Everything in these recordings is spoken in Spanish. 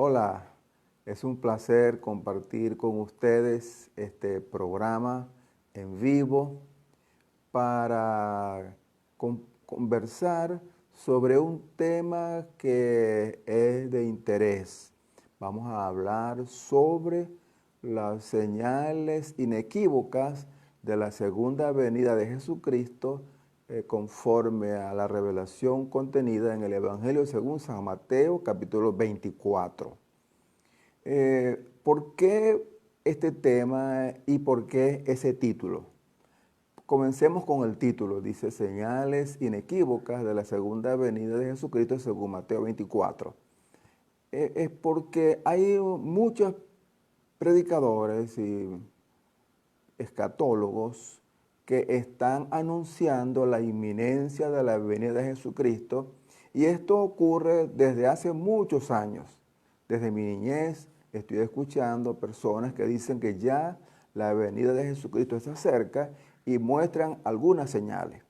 Hola, es un placer compartir con ustedes este programa en vivo para conversar sobre un tema que es de interés. Vamos a hablar sobre las señales inequívocas de la segunda venida de Jesucristo conforme a la revelación contenida en el Evangelio según San Mateo, capítulo 24. ¿Por qué este tema y por qué ese título? Comencemos con el título. Dice, señales inequívocas de la segunda venida de Jesucristo según Mateo 24. Es porque hay muchos predicadores y escatólogos que están anunciando la inminencia de la venida de Jesucristo, y esto ocurre desde hace muchos años. Desde mi niñez estoy escuchando personas que dicen que ya la venida de Jesucristo está cerca y muestran algunas señales.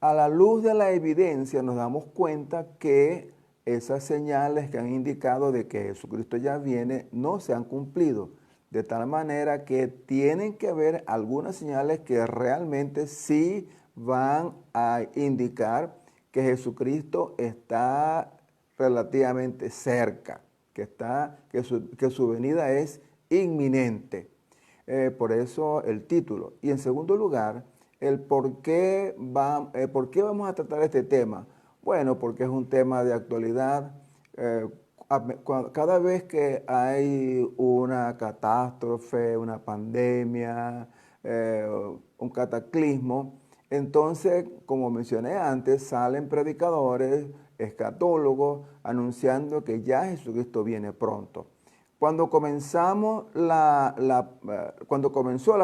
A la luz de la evidencia nos damos cuenta que esas señales que han indicado de que Jesucristo ya viene no se han cumplido, de tal manera que tienen que haber algunas señales que realmente sí van a indicar que Jesucristo está relativamente cerca, que su venida es inminente. Por eso el título. Y en segundo lugar, el por qué vamos a tratar este tema. Bueno, porque es un tema de actualidad. Cada vez que hay una catástrofe, una pandemia, un cataclismo, entonces, como mencioné antes, salen predicadores, escatólogos, anunciando que ya Jesucristo viene pronto. Cuando comenzó la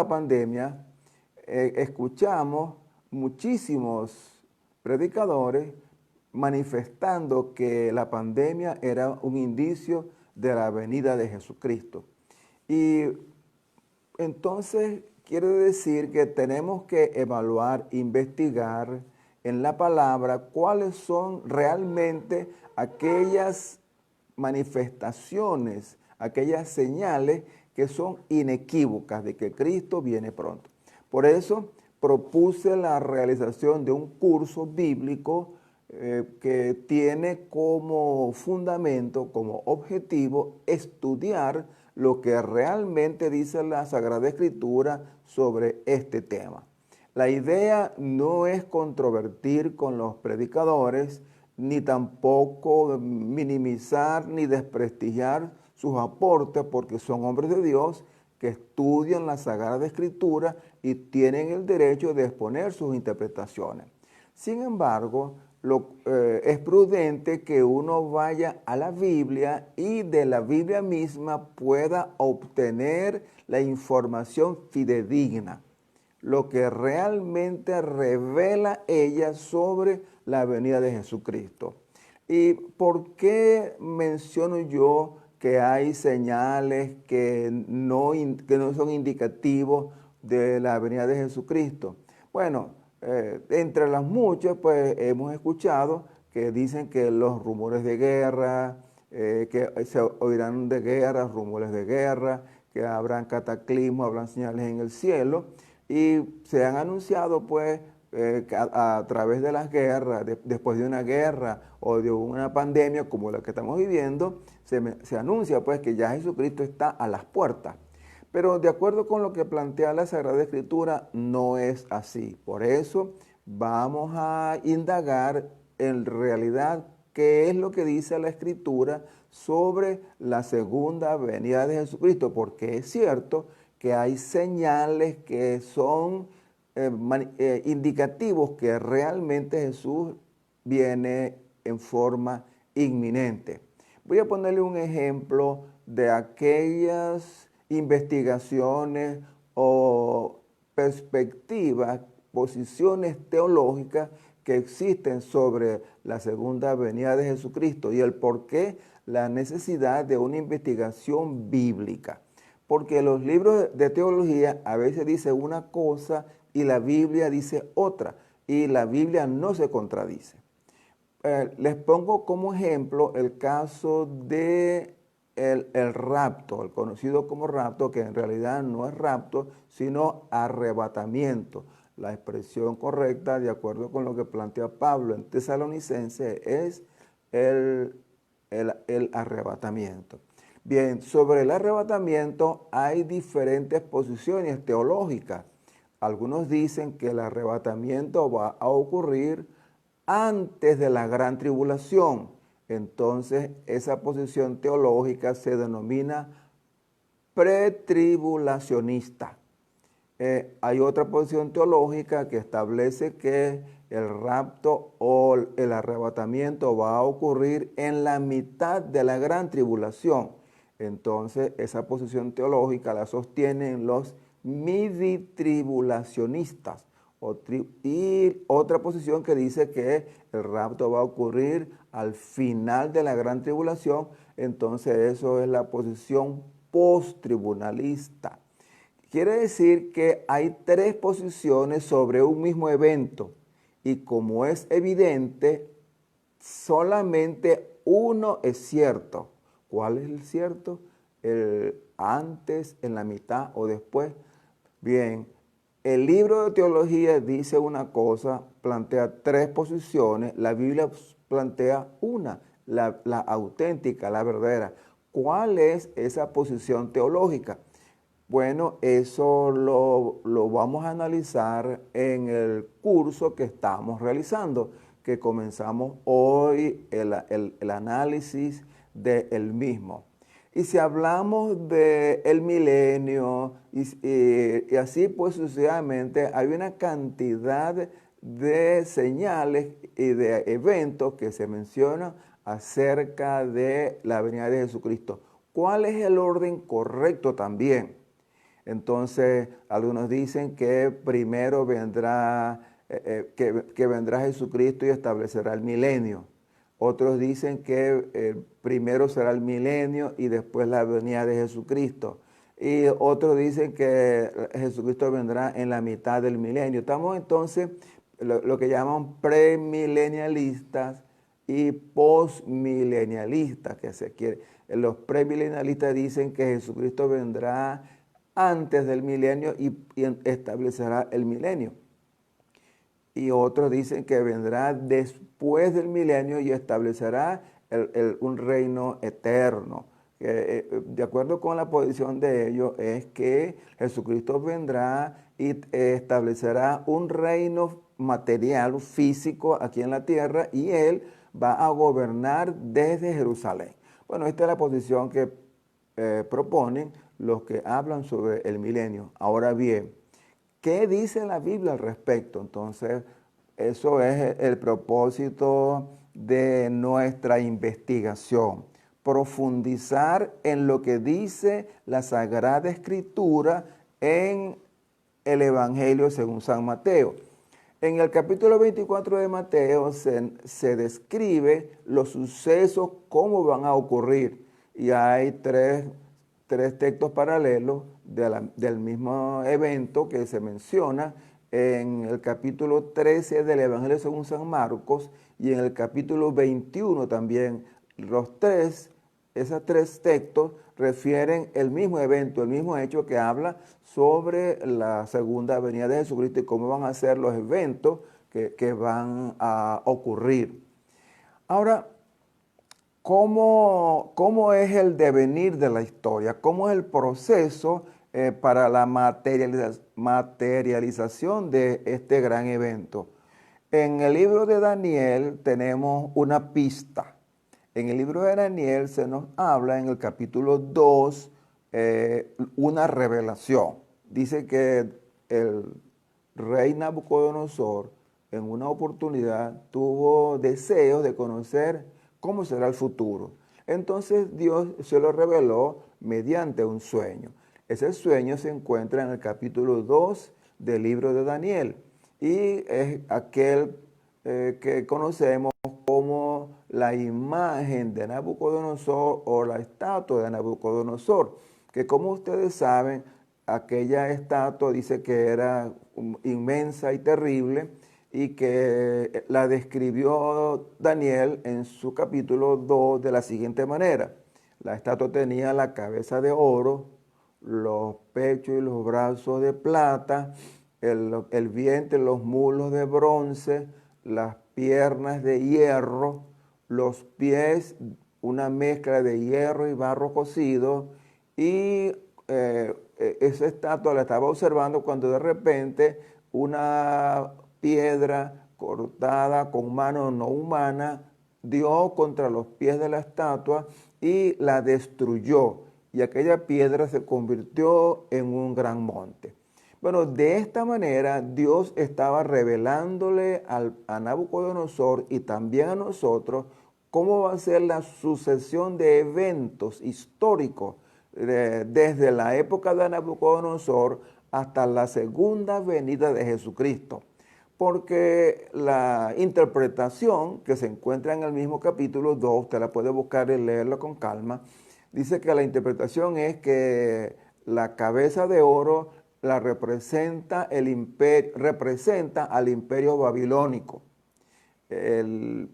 pandemia, escuchamos muchísimos predicadores manifestando que la pandemia era un indicio de la venida de Jesucristo. Y entonces quiere decir que tenemos que evaluar, investigar en la palabra cuáles son realmente aquellas manifestaciones, aquellas señales que son inequívocas de que Cristo viene pronto. Por eso propuse la realización de un curso bíblico que tiene como fundamento, como objetivo, estudiar lo que realmente dice la Sagrada Escritura sobre este tema. La idea no es controvertir con los predicadores, ni tampoco minimizar ni desprestigiar sus aportes, porque son hombres de Dios que estudian la Sagrada Escritura y tienen el derecho de exponer sus interpretaciones. Sin embargo, es prudente que uno vaya a la Biblia y de la Biblia misma pueda obtener la información fidedigna, lo que realmente revela ella sobre la venida de Jesucristo. ¿Y por qué menciono yo que hay señales que no son indicativos de la venida de Jesucristo? Bueno, entre las muchas, pues hemos escuchado que dicen que los rumores de guerra, que se oirán de guerra, rumores de guerra, que habrán cataclismos, habrán señales en el cielo, y se han anunciado pues que a través de las guerras, después de una guerra o de una pandemia como la que estamos viviendo, se anuncia pues que ya Jesucristo está a las puertas. Pero de acuerdo con lo que plantea la Sagrada Escritura, no es así. Por eso vamos a indagar en realidad qué es lo que dice la Escritura sobre la segunda venida de Jesucristo, porque es cierto que hay señales que son indicativos que realmente Jesús viene en forma inminente. Voy a ponerle un ejemplo de aquellas investigaciones o perspectivas, posiciones teológicas que existen sobre la segunda venida de Jesucristo y el por qué la necesidad de una investigación bíblica. Porque los libros de teología a veces dicen una cosa y la Biblia dice otra, y la Biblia no se contradice. Les pongo como ejemplo el caso de el rapto, el conocido como rapto, que en realidad no es rapto, sino arrebatamiento. La expresión correcta, de acuerdo con lo que plantea Pablo en Tesalonicense, es el, el arrebatamiento. Bien, sobre el arrebatamiento hay diferentes posiciones teológicas. Algunos dicen que el arrebatamiento va a ocurrir antes de la gran tribulación. Entonces, esa posición teológica se denomina pretribulacionista. Hay otra posición teológica que establece que el rapto o el arrebatamiento va a ocurrir en la mitad de la gran tribulación. Entonces, esa posición teológica la sostienen los miditribulacionistas. Y otra posición que dice que el rapto va a ocurrir al final de la gran tribulación. Entonces, eso es la posición postribunalista. Quiere decir que hay tres posiciones sobre un mismo evento y como es evidente, solamente uno es cierto. ¿Cuál es el cierto? El antes, en la mitad o después. Bien, el libro de teología dice una cosa, plantea tres posiciones, la Biblia plantea una, la auténtica, la verdadera. ¿Cuál es esa posición teológica? Bueno, eso lo vamos a analizar en el curso que estamos realizando, que comenzamos hoy el análisis del mismo. Y si hablamos del milenio y así pues sucesivamente, hay una cantidad de señales y de eventos que se mencionan acerca de la venida de Jesucristo. ¿Cuál es el orden correcto también? Entonces, algunos dicen que primero vendrá, que vendrá Jesucristo y establecerá el milenio. Otros dicen que primero será el milenio y después la venida de Jesucristo. Y otros dicen que Jesucristo vendrá en la mitad del milenio. Estamos entonces lo que llaman premilenialistas y postmilenialistas, que se quiere. Los premilenialistas dicen que Jesucristo vendrá antes del milenio y establecerá el milenio. Y otros dicen que vendrá después del milenio y establecerá un reino eterno. De acuerdo con la posición de ellos, es que Jesucristo vendrá y establecerá un reino material, físico, aquí en la tierra, y Él va a gobernar desde Jerusalén. Bueno, esta es la posición que proponen los que hablan sobre el milenio. Ahora bien, ¿qué dice la Biblia al respecto? Entonces, eso es el propósito de nuestra investigación. Profundizar en lo que dice la Sagrada Escritura en el Evangelio según San Mateo. En el capítulo 24 de Mateo se describe los sucesos, cómo van a ocurrir. Y hay tres textos paralelos del mismo evento que se menciona en el capítulo 13 del Evangelio según San Marcos y en el capítulo 21 también. Esos tres textos refieren el mismo evento, el mismo hecho que habla sobre la segunda venida de Jesucristo y cómo van a ser los eventos que van a ocurrir. Ahora, ¿cómo es el devenir de la historia? ¿Cómo es el proceso para la materialización de este gran evento? En el libro de Daniel tenemos una pista. En el libro de Daniel se nos habla en el capítulo 2 una revelación. Dice que el rey Nabucodonosor en una oportunidad tuvo deseos de conocer cómo será el futuro. Entonces Dios se lo reveló mediante un sueño. Ese sueño se encuentra en el capítulo 2 del libro de Daniel y es aquel que conocemos como la imagen de Nabucodonosor o la estatua de Nabucodonosor, que como ustedes saben, aquella estatua dice que era inmensa y terrible y que la describió Daniel en su capítulo 2 de la siguiente manera. La estatua tenía la cabeza de oro, los pechos y los brazos de plata, el vientre, los muslos de bronce, las piernas de hierro, los pies, una mezcla de hierro y barro cocido, y esa estatua la estaba observando cuando de repente una piedra cortada con mano no humana dio contra los pies de la estatua y la destruyó. Y aquella piedra se convirtió en un gran monte. Bueno, de esta manera Dios estaba revelándole a Nabucodonosor y también a nosotros cómo va a ser la sucesión de eventos históricos desde la época de Nabucodonosor hasta la segunda venida de Jesucristo. Porque la interpretación que se encuentra en el mismo capítulo 2, usted la puede buscar y leerla con calma, dice que la interpretación es que la cabeza de oro la representa representa al imperio babilónico. El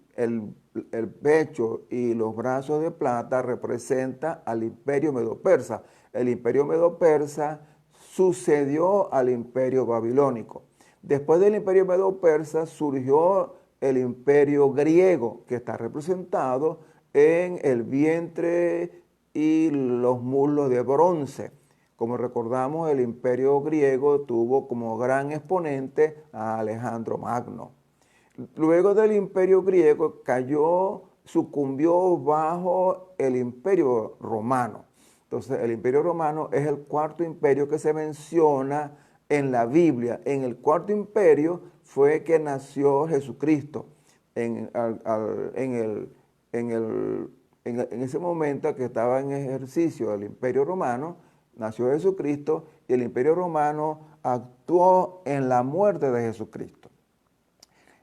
pecho y los brazos de plata representa al imperio medo-persa. El imperio medo-persa sucedió al imperio babilónico. Después del imperio medo-persa surgió el imperio griego, que está representado en el vientre y los muslos de bronce. Como recordamos, el imperio griego tuvo como gran exponente a Alejandro Magno. Luego del imperio griego sucumbió bajo el imperio romano. Entonces, el imperio romano es el cuarto imperio que se menciona en la Biblia. En el cuarto imperio fue que nació Jesucristo. En ese momento que estaba en ejercicio el imperio romano, nació Jesucristo y el imperio romano actuó en la muerte de Jesucristo.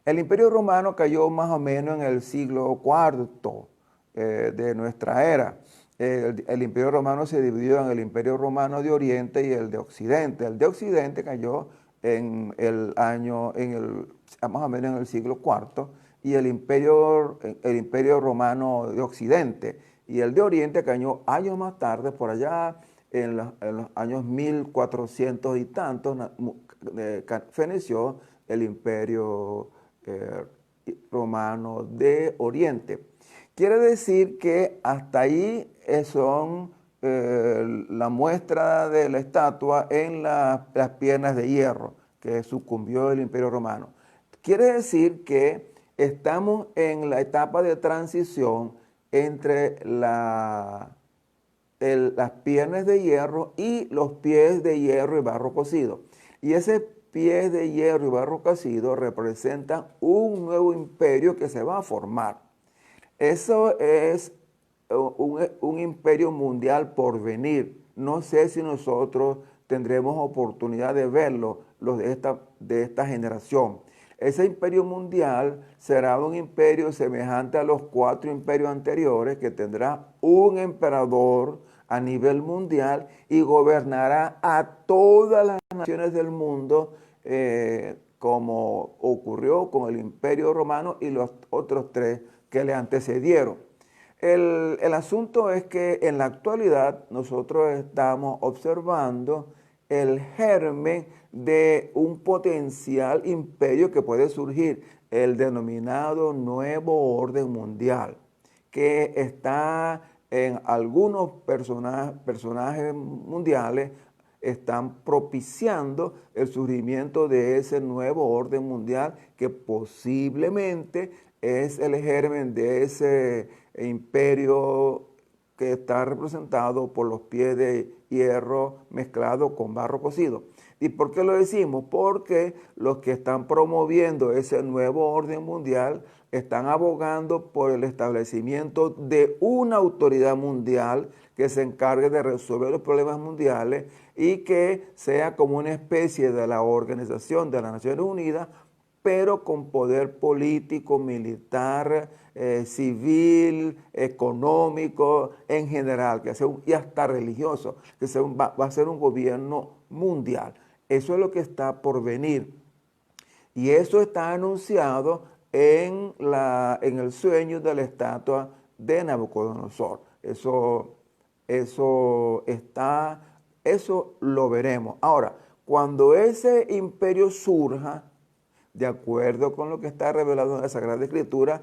El imperio romano cayó más o menos en el siglo IV de nuestra era. El imperio romano se dividió en el imperio romano de Oriente y el de Occidente. El de Occidente cayó en el año, más o menos en el siglo IV, y el imperio romano de Occidente. Y el de Oriente cayó años más tarde, por allá en los años 1400 y tantos, feneció el imperio romano de Oriente. Quiere decir que hasta ahí son la muestra de la estatua en las piernas de hierro que sucumbió el imperio romano. Quiere decir que estamos en la etapa de transición entre las piernas de hierro y los pies de hierro y barro cocido. Y ese pies de hierro y barro cocido representan un nuevo imperio que se va a formar. Eso es un imperio mundial por venir. No sé si nosotros tendremos oportunidad de verlo, los de esta generación. Ese imperio mundial será un imperio semejante a los 4 imperios anteriores, que tendrá un emperador a nivel mundial y gobernará a todas las naciones del mundo, como ocurrió con el imperio romano y los otros 3 que le antecedieron. El asunto es que en la actualidad nosotros estamos observando el germen de un potencial imperio que puede surgir, el denominado nuevo orden mundial, que está en algunos personajes mundiales, están propiciando el surgimiento de ese nuevo orden mundial que posiblemente es el germen de ese imperio que está representado por los pies de hierro mezclado con barro cocido. ¿Y por qué lo decimos? Porque los que están promoviendo ese nuevo orden mundial están abogando por el establecimiento de una autoridad mundial que se encargue de resolver los problemas mundiales y que sea como una especie de la Organización de las Naciones Unidas, pero con poder político, militar, civil, económico, en general, y hasta religioso, que va a ser un gobierno mundial. Eso es lo que está por venir. Y eso está anunciado en el sueño de la estatua de Nabucodonosor. Eso está, eso lo veremos. Ahora, cuando ese imperio surja, de acuerdo con lo que está revelado en la Sagrada Escritura,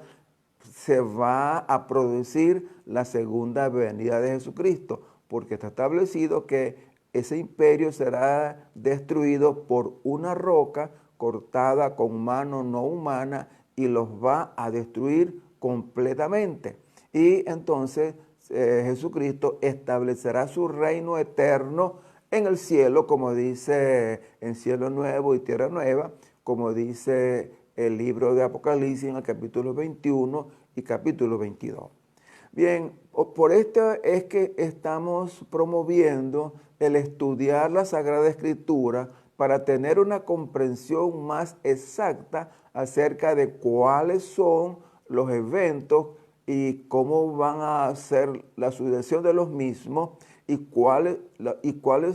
se va a producir la segunda venida de Jesucristo, porque está establecido que ese imperio será destruido por una roca cortada con mano no humana y los va a destruir completamente. Y entonces Jesucristo establecerá su reino eterno en el cielo, como dice en cielo nuevo y tierra nueva, como dice el libro de Apocalipsis en el capítulo 21 y capítulo 22. Bien, por esto es que estamos promoviendo el estudiar la Sagrada Escritura para tener una comprensión más exacta acerca de cuáles son los eventos y cómo van a ser la sucesión de los mismos y cuáles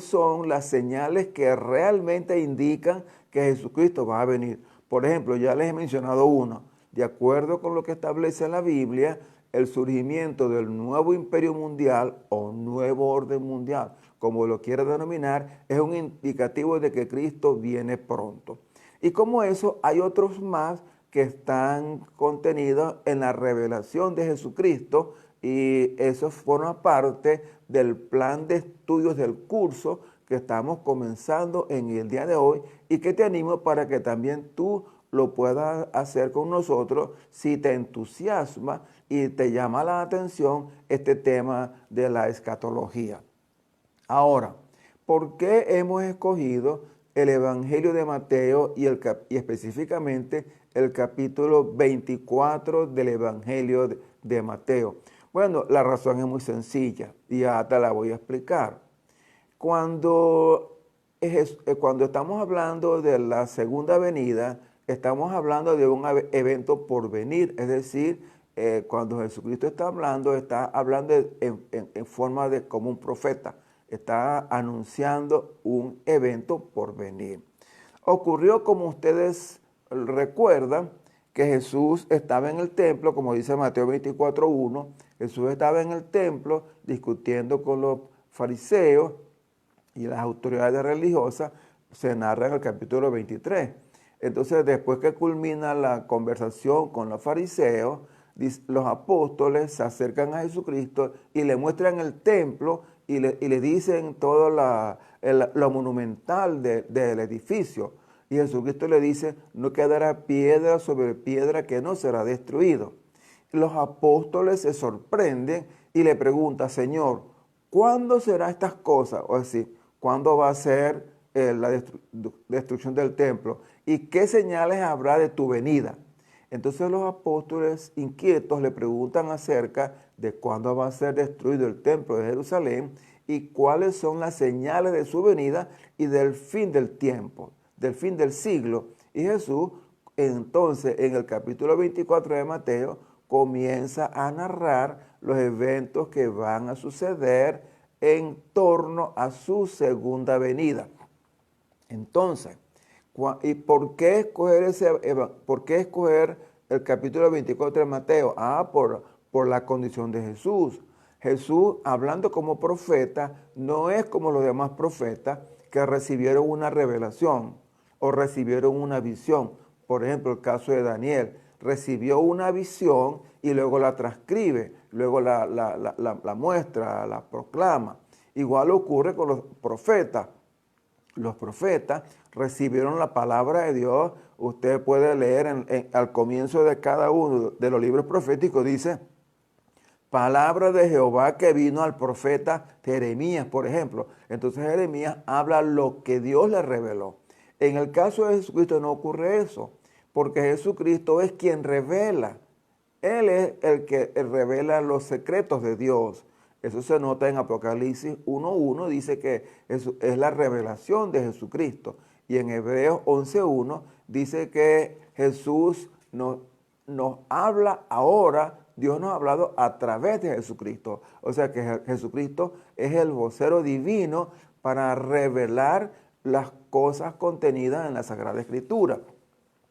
son las señales que realmente indican que Jesucristo va a venir. Por ejemplo, ya les he mencionado uno. De acuerdo con lo que establece la Biblia, el surgimiento del nuevo imperio mundial o nuevo orden mundial, como lo quiera denominar, es un indicativo de que Cristo viene pronto. Y como eso, hay otros más que están contenidos en la revelación de Jesucristo y eso forma parte del plan de estudios del curso que estamos comenzando en el día de hoy y que te animo para que también tú lo puedas hacer con nosotros si te entusiasma y te llama la atención este tema de la escatología. Ahora, ¿por qué hemos escogido el Evangelio de Mateo y específicamente el capítulo 24 del Evangelio de Mateo? Bueno, la razón es muy sencilla y ya te la voy a explicar. Cuando estamos hablando de la segunda venida, estamos hablando de un evento por venir, es decir, cuando Jesucristo está hablando en forma de como un profeta, está anunciando un evento por venir. Ocurrió, como ustedes recuerdan, que Jesús estaba en el templo, como dice Mateo 24:1, Jesús estaba en el templo discutiendo con los fariseos y las autoridades religiosas, se narra en el capítulo 23. Entonces, después que culmina la conversación con los fariseos, los apóstoles se acercan a Jesucristo y le muestran el templo y le dicen todo lo monumental del edificio. Y Jesucristo le dice, no quedará piedra sobre piedra que no será destruido. Los apóstoles se sorprenden y le preguntan, Señor, ¿cuándo serán estas cosas? O decir, ¿cuándo va a ser la destrucción del templo? ¿Y qué señales habrá de tu venida? Entonces los apóstoles inquietos le preguntan acerca de cuándo va a ser destruido el templo de Jerusalén y cuáles son las señales de su venida y del fin del tiempo, del fin del siglo. Y Jesús, entonces, en el capítulo 24 de Mateo, comienza a narrar los eventos que van a suceder en torno a su segunda venida. Entonces, ¿y por qué escoger el capítulo 24 de Mateo? Por la condición de Jesús. Jesús, hablando como profeta, no es como los demás profetas que recibieron una revelación o recibieron una visión. Por ejemplo, el caso de Daniel. Recibió una visión y luego la transcribe, luego la muestra, la proclama. Igual ocurre con los profetas. Los profetas recibieron la palabra de Dios. Usted puede leer al comienzo de cada uno de los libros proféticos, dice, palabra de Jehová que vino al profeta Jeremías, por ejemplo. Entonces Jeremías habla lo que Dios le reveló. En el caso de Jesucristo no ocurre eso, porque Jesucristo es quien revela. Él es el que revela los secretos de Dios. Eso se nota en Apocalipsis 1:1, dice que eso es la revelación de Jesucristo. Y en Hebreos 11:1 dice que Jesús nos habla ahora, Dios nos ha hablado a través de Jesucristo. O sea que Jesucristo es el vocero divino para revelar las cosas contenidas en la Sagrada Escritura.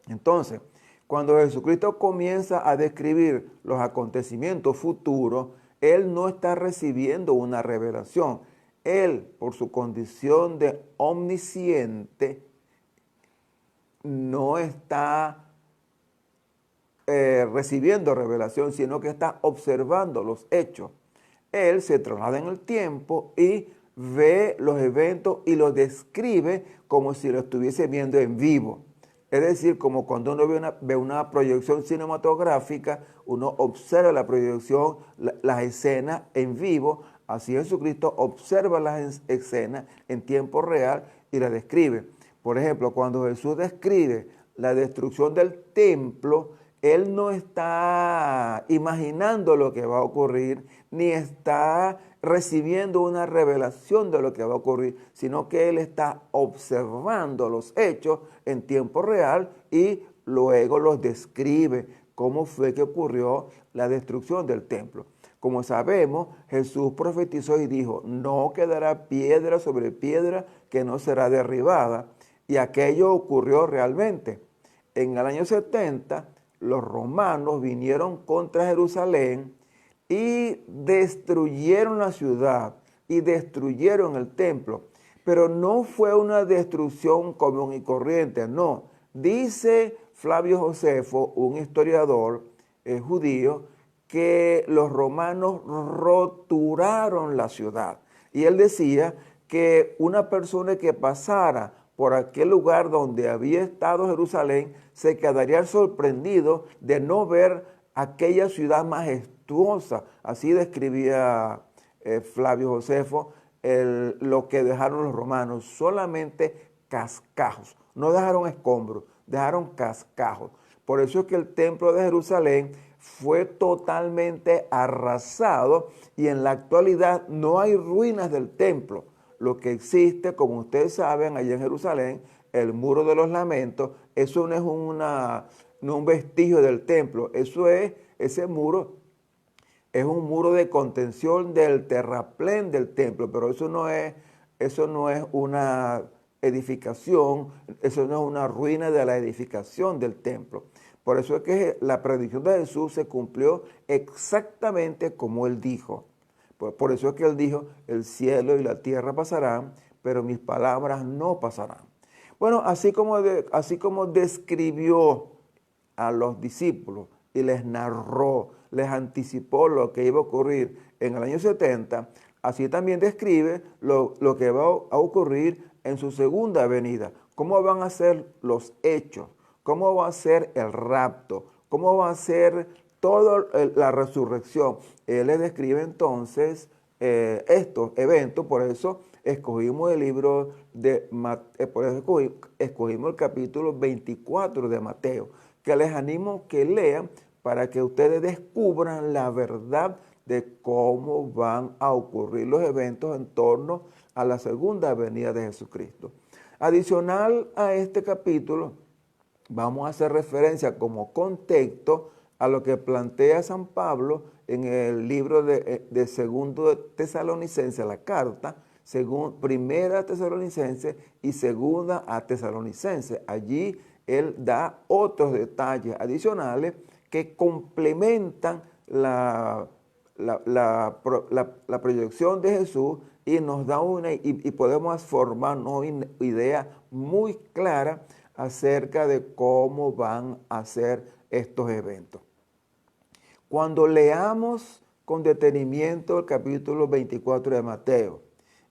Entonces, cuando Jesucristo comienza a describir los acontecimientos futuros, Él no está recibiendo una revelación. Él, por su condición de omnisciente, no está recibiendo revelación, sino que está observando los hechos. Él se traslada en el tiempo y ve los eventos y los describe como si lo estuviese viendo en vivo. Es decir, como cuando uno ve una proyección cinematográfica, uno observa la proyección, las escenas en vivo. Así Jesucristo observa las escenas en tiempo real y las describe. Por ejemplo, cuando Jesús describe la destrucción del templo, Él no está imaginando lo que va a ocurrir, ni está recibiendo una revelación de lo que va a ocurrir, sino que Él está observando los hechos en tiempo real y luego los describe cómo fue que ocurrió la destrucción del templo. Como sabemos, Jesús profetizó y dijo, no quedará piedra sobre piedra que no será derribada. Y aquello ocurrió realmente. En el año 70, los romanos vinieron contra Jerusalén y destruyeron la ciudad y destruyeron el templo. Pero no fue una destrucción común y corriente, no. Dice Flavio Josefo, un historiador judío, que los romanos roturaron la ciudad. Y él decía que una persona que pasara por aquel lugar donde había estado Jerusalén se quedaría sorprendido de no ver aquella ciudad majestuosa. Así describía Flavio Josefo lo que dejaron los romanos, solamente cascajos. No dejaron escombros, dejaron cascajos. Por eso es que el templo de Jerusalén fue totalmente arrasado y en la actualidad no hay ruinas del templo. Lo que existe, como ustedes saben, allá en Jerusalén, el muro de los lamentos, eso no es no un vestigio del templo, ese muro es un muro de contención del terraplén del templo, pero eso no es una edificación, eso no es una ruina de la edificación del templo. Por eso es que la predicción de Jesús se cumplió exactamente como Él dijo. Por eso es que Él dijo, el cielo y la tierra pasarán, pero mis palabras no pasarán. Bueno, así como describió a los discípulos y les narró, les anticipó lo que iba a ocurrir en el año 70, así también describe lo que va a ocurrir en su segunda venida. ¿Cómo van a ser los hechos? ¿Cómo va a ser el rapto? ¿Cómo va a ser toda la resurrección? Él les describe entonces estos eventos, por eso escogimos el libro por eso escogimos el capítulo 24 de Mateo, que les animo que lean para que ustedes descubran la verdad de cómo van a ocurrir los eventos en torno a la segunda venida de Jesucristo. Adicional a este capítulo, vamos a hacer referencia como contexto a lo que plantea San Pablo en el libro de Segundo de Tesalonicenses, la carta, Primera a Tesalonicenses y Segunda a Tesalonicenses. Allí él da otros detalles adicionales que complementan la proyección de Jesús y nos da y podemos formarnos una idea muy clara acerca de cómo van a ser estos eventos. Cuando leamos con detenimiento el capítulo 24 de Mateo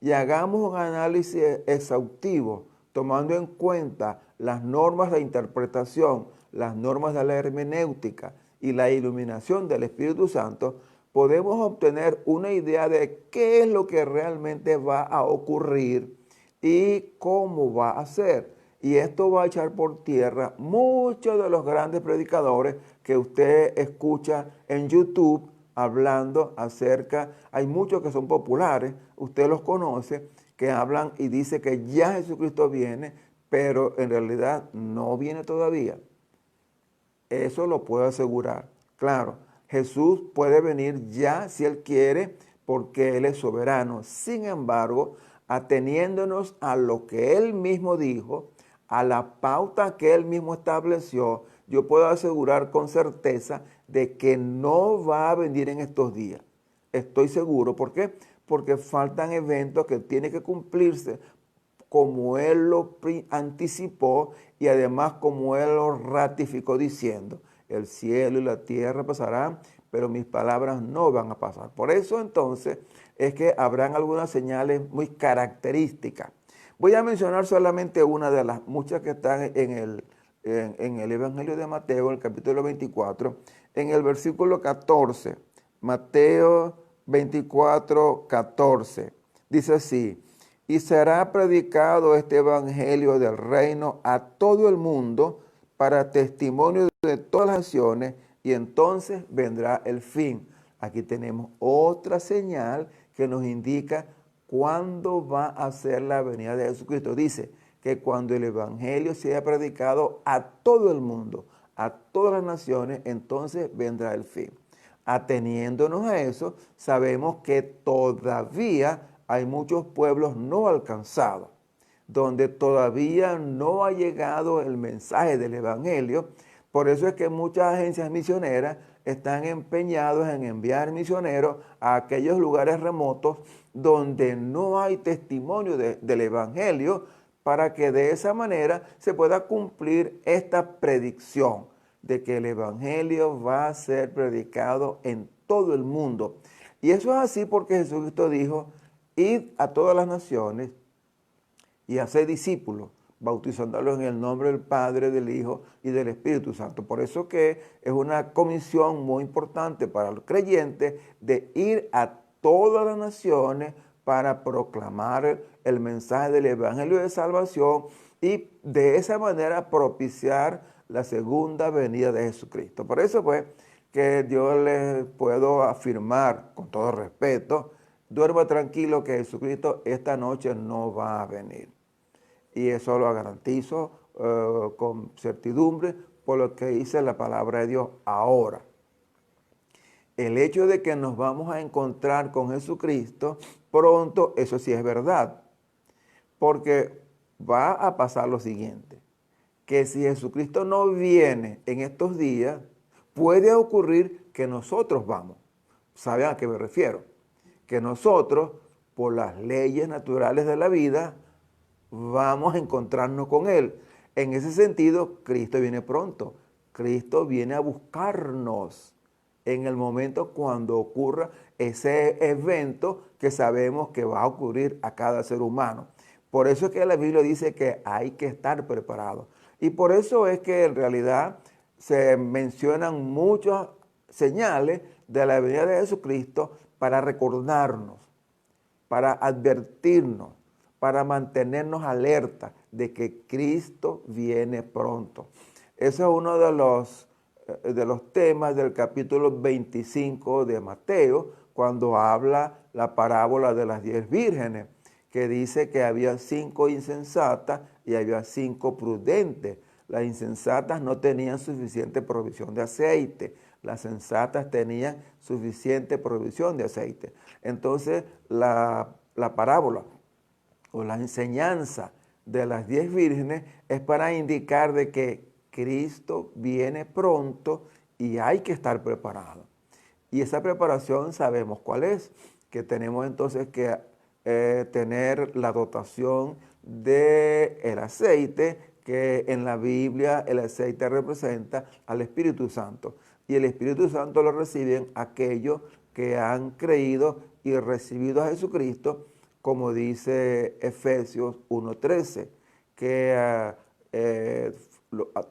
y hagamos un análisis exhaustivo, tomando en cuenta las normas de interpretación, las normas de la hermenéutica y la iluminación del Espíritu Santo, podemos obtener una idea de qué es lo que realmente va a ocurrir y cómo va a ser. Y esto va a echar por tierra muchos de los grandes predicadores que usted escucha en YouTube hablando hay muchos que son populares, usted los conoce, que hablan y dice que ya Jesucristo viene, pero en realidad no viene todavía. Eso lo puedo asegurar. Claro, Jesús puede venir ya si Él quiere, porque Él es soberano. Sin embargo, ateniéndonos a lo que Él mismo dijo, a la pauta que Él mismo estableció, yo puedo asegurar con certeza de que no va a venir en estos días. Estoy seguro. ¿Por qué? Porque faltan eventos que tienen que cumplirse como Él lo anticipó y además como Él lo ratificó diciendo, el cielo y la tierra pasarán, pero mis palabras no van a pasar. Por eso entonces es que habrán algunas señales muy características. Voy a mencionar solamente una de las muchas que están en el Evangelio de Mateo, en el capítulo 24, en el versículo 14. Mateo 24, 14. Dice así: y será predicado este evangelio del reino a todo el mundo para testimonio de todas las naciones, y entonces vendrá el fin. Aquí tenemos otra señal que nos indica cuándo va a ser la venida de Jesucristo. Dice que cuando el evangelio sea predicado a todo el mundo, a todas las naciones, entonces vendrá el fin. Ateniéndonos a eso, sabemos que todavía hay muchos pueblos no alcanzados, donde todavía no ha llegado el mensaje del evangelio. Por eso es que muchas agencias misioneras están empeñados en enviar misioneros a aquellos lugares remotos donde no hay testimonio del evangelio, para que de esa manera se pueda cumplir esta predicción de que el evangelio va a ser predicado en todo el mundo. Y eso es así porque Jesucristo dijo: id a todas las naciones y hacer discípulos, bautizándolos en el nombre del Padre, del Hijo y del Espíritu Santo. Por eso que es una comisión muy importante para los creyentes de ir a todas las naciones para proclamar el mensaje del Evangelio de salvación y de esa manera propiciar la segunda venida de Jesucristo. Por eso pues que yo les puedo afirmar con todo respeto: duerma tranquilo que Jesucristo esta noche no va a venir. Y eso lo garantizo con certidumbre por lo que dice la palabra de Dios ahora. El hecho de que nos vamos a encontrar con Jesucristo pronto, eso sí es verdad. Porque va a pasar lo siguiente: que si Jesucristo no viene en estos días, puede ocurrir que nosotros vamos. ¿Saben a qué me refiero? Que nosotros, por las leyes naturales de la vida, vamos a encontrarnos con Él. En ese sentido, Cristo viene pronto. Cristo viene a buscarnos en el momento cuando ocurra ese evento que sabemos que va a ocurrir a cada ser humano. Por eso es que la Biblia dice que hay que estar preparado. Y por eso es que en realidad se mencionan muchas señales de la venida de Jesucristo para recordarnos, para advertirnos, para mantenernos alerta de que Cristo viene pronto. Ese es uno de los temas del capítulo 25 de Mateo, cuando habla la parábola de las 10 vírgenes, que dice que había 5 insensatas y había 5 prudentes. Las insensatas no tenían suficiente provisión de aceite, las sensatas tenían suficiente provisión de aceite. Entonces la parábola o la enseñanza de las 10 vírgenes es para indicar de que Cristo viene pronto y hay que estar preparado. Y esa preparación sabemos cuál es, que tenemos entonces que tener la dotación del aceite, que en la Biblia el aceite representa al Espíritu Santo. Y el Espíritu Santo lo reciben aquellos que han creído y recibido a Jesucristo, como dice Efesios 1:13, que a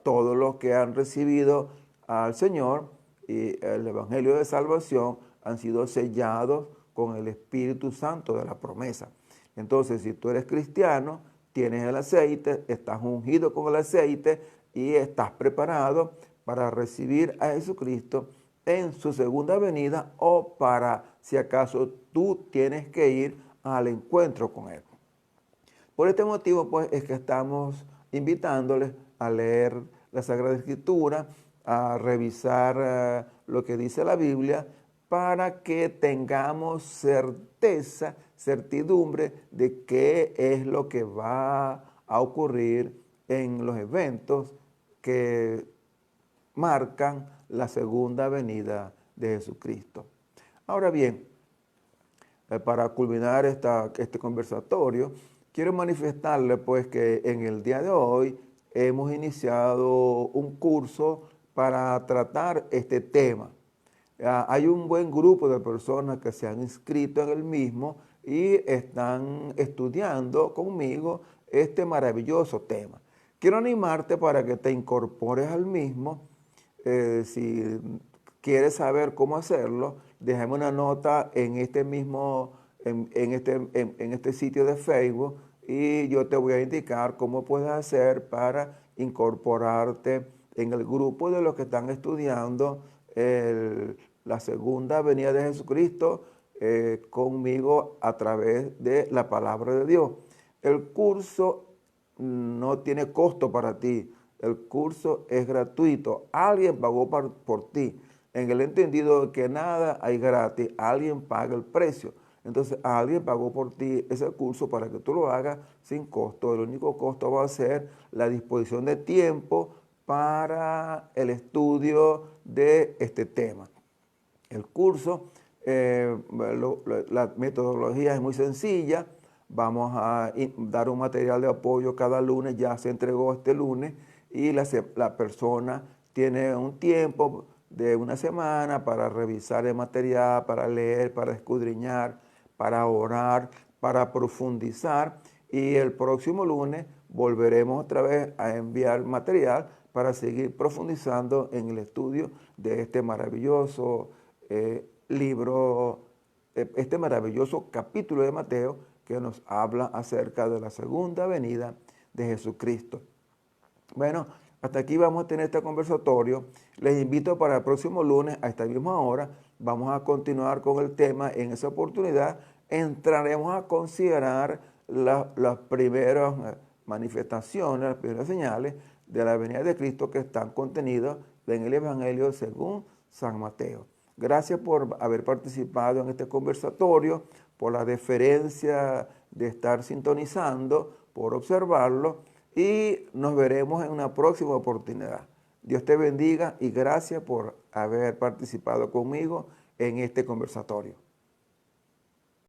todos los que han recibido al Señor y el Evangelio de salvación han sido sellados con el Espíritu Santo de la promesa. Entonces, si tú eres cristiano, tienes el aceite, estás ungido con el aceite y estás preparado para recibir a Jesucristo en su segunda venida, o para, si acaso, tú tienes que ir al encuentro con Él. Por este motivo, pues, es que estamos invitándoles a leer la Sagrada Escritura, a revisar lo que dice la Biblia, para que tengamos certidumbre de qué es lo que va a ocurrir en los eventos que marcan la segunda venida de Jesucristo. Ahora bien, para culminar este conversatorio, quiero manifestarle pues que en el día de hoy hemos iniciado un curso para tratar este tema. Hay un buen grupo de personas que se han inscrito en el mismo y están estudiando conmigo este maravilloso tema. Quiero animarte para que te incorpores al mismo. Si quieres saber cómo hacerlo, déjame una nota en este mismo, en este sitio de Facebook y yo te voy a indicar cómo puedes hacer para incorporarte en el grupo de los que están estudiando la segunda venida de Jesucristo conmigo a través de la palabra de Dios. El curso no tiene costo para ti. El curso es gratuito. Alguien pagó por ti. En el entendido de que nada hay gratis, alguien paga el precio. Entonces, alguien pagó por ti ese curso para que tú lo hagas sin costo. El único costo va a ser la disposición de tiempo para el estudio de este tema. El curso, la metodología es muy sencilla. Vamos a dar un material de apoyo cada lunes, ya se entregó este lunes, y la persona tiene un tiempo de una semana para revisar el material, para leer, para escudriñar, para orar, para profundizar, y el próximo lunes volveremos otra vez a enviar material para seguir profundizando en el estudio de este maravilloso libro, este maravilloso capítulo de Mateo que nos habla acerca de la segunda venida de Jesucristo. Bueno, hasta aquí vamos a tener este conversatorio. Les invito para el próximo lunes a esta misma hora. Vamos a continuar con el tema. En esa oportunidad entraremos a considerar las primeras manifestaciones, las primeras señales de la venida de Cristo que están contenidas en el Evangelio según San Mateo. Gracias por haber participado en este conversatorio, por la deferencia de estar sintonizando, por observarlo, y nos veremos en una próxima oportunidad. Dios te bendiga y gracias por haber participado conmigo en este conversatorio.